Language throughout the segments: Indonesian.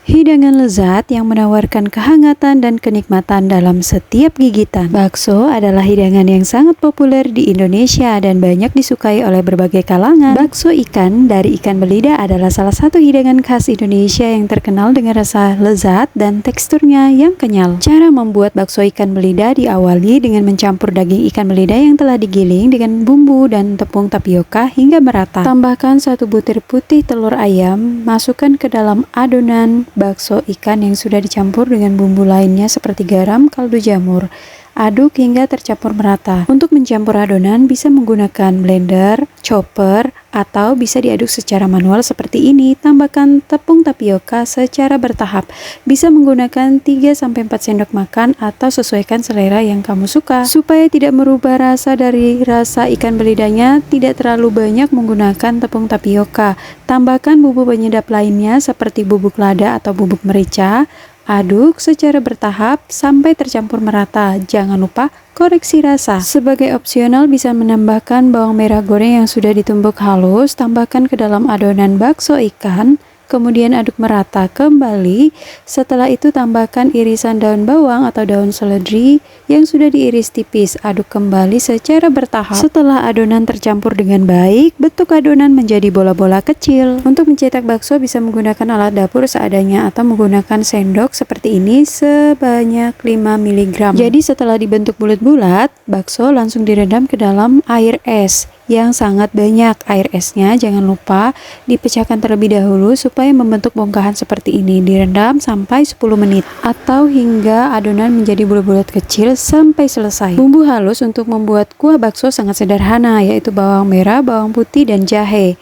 Hidangan lezat yang menawarkan kehangatan dan kenikmatan dalam setiap gigitan. Bakso adalah hidangan yang sangat populer di Indonesia dan banyak disukai oleh berbagai kalangan. Bakso ikan dari ikan belida adalah salah satu hidangan khas Indonesia yang terkenal dengan rasa lezat dan teksturnya yang kenyal. Cara membuat bakso ikan belida diawali dengan mencampur daging ikan belida yang telah digiling dengan bumbu dan tepung tapioka hingga merata. Tambahkan 1 butir putih telur ayam, masukkan ke dalam adonan bakso ikan yang sudah dicampur dengan bumbu lainnya seperti garam, kaldu jamur. Aduk hingga tercampur merata. Untuk mencampur adonan bisa menggunakan blender, chopper, atau bisa diaduk secara manual seperti ini. Tambahkan tepung tapioka secara bertahap. Bisa menggunakan 3-4 sendok makan atau sesuaikan selera yang kamu suka. Supaya tidak merubah rasa dari rasa ikan belidanya, tidak terlalu banyak menggunakan tepung tapioka. Tambahkan bumbu penyedap lainnya seperti bubuk lada atau bubuk merica. Aduk secara bertahap sampai tercampur merata. Jangan lupa koreksi rasa. Sebagai opsional bisa menambahkan bawang merah goreng yang sudah ditumbuk halus. Tambahkan ke dalam adonan bakso ikan. Kemudian aduk merata kembali. Setelah itu tambahkan irisan daun bawang atau daun seledri yang sudah diiris tipis. Aduk kembali secara bertahap. Setelah adonan tercampur dengan baik, bentuk adonan menjadi bola-bola kecil. Untuk mencetak bakso bisa menggunakan alat dapur seadanya atau menggunakan sendok seperti ini sebanyak 5 mg. Jadi setelah dibentuk bulat-bulat, bakso langsung direndam ke dalam air es yang sangat banyak. Air esnya jangan lupa dipecahkan terlebih dahulu supaya membentuk bongkahan seperti ini. Direndam sampai 10 menit atau hingga adonan menjadi bulat-bulat kecil sampai selesai. Bumbu halus untuk membuat kuah bakso sangat sederhana, yaitu bawang merah, bawang putih, dan jahe.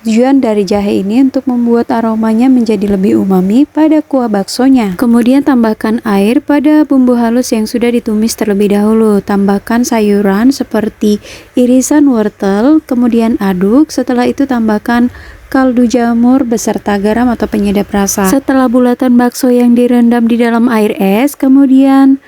Tujuan dari jahe ini untuk membuat aromanya menjadi lebih umami pada kuah baksonya. Kemudian tambahkan air pada bumbu halus yang sudah ditumis terlebih dahulu. Tambahkan sayuran seperti irisan wortel, kemudian aduk. Setelah itu tambahkan kaldu jamur beserta garam atau penyedap rasa. Setelah bulatan bakso yang direndam di dalam air es, kemudian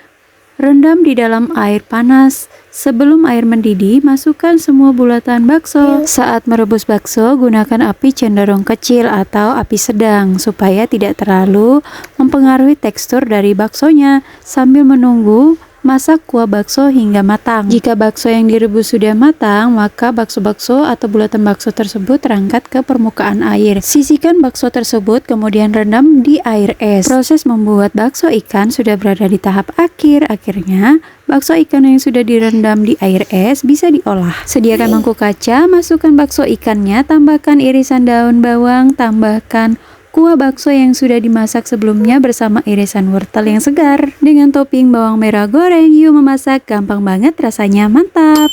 rendam di dalam air panas. Sebelum air mendidih, masukkan semua bulatan bakso. Saat merebus bakso, gunakan api cenderung kecil atau api sedang supaya tidak terlalu mempengaruhi tekstur dari baksonya. Sambil menunggu, masak kuah bakso hingga matang. Jika bakso yang direbus sudah matang, maka bakso-bakso atau bulatan bakso tersebut terangkat ke permukaan air. Sisihkan bakso tersebut kemudian rendam di air es. Proses membuat bakso ikan sudah berada di tahap akhir. Akhirnya, bakso ikan yang sudah direndam di air es bisa diolah. Sediakan mangkuk kaca, masukkan bakso ikannya, tambahkan irisan daun bawang, tambahkan kuah bakso yang sudah dimasak sebelumnya bersama irisan wortel yang segar dengan topping bawang merah goreng. Yuk memasak, gampang banget, rasanya mantap.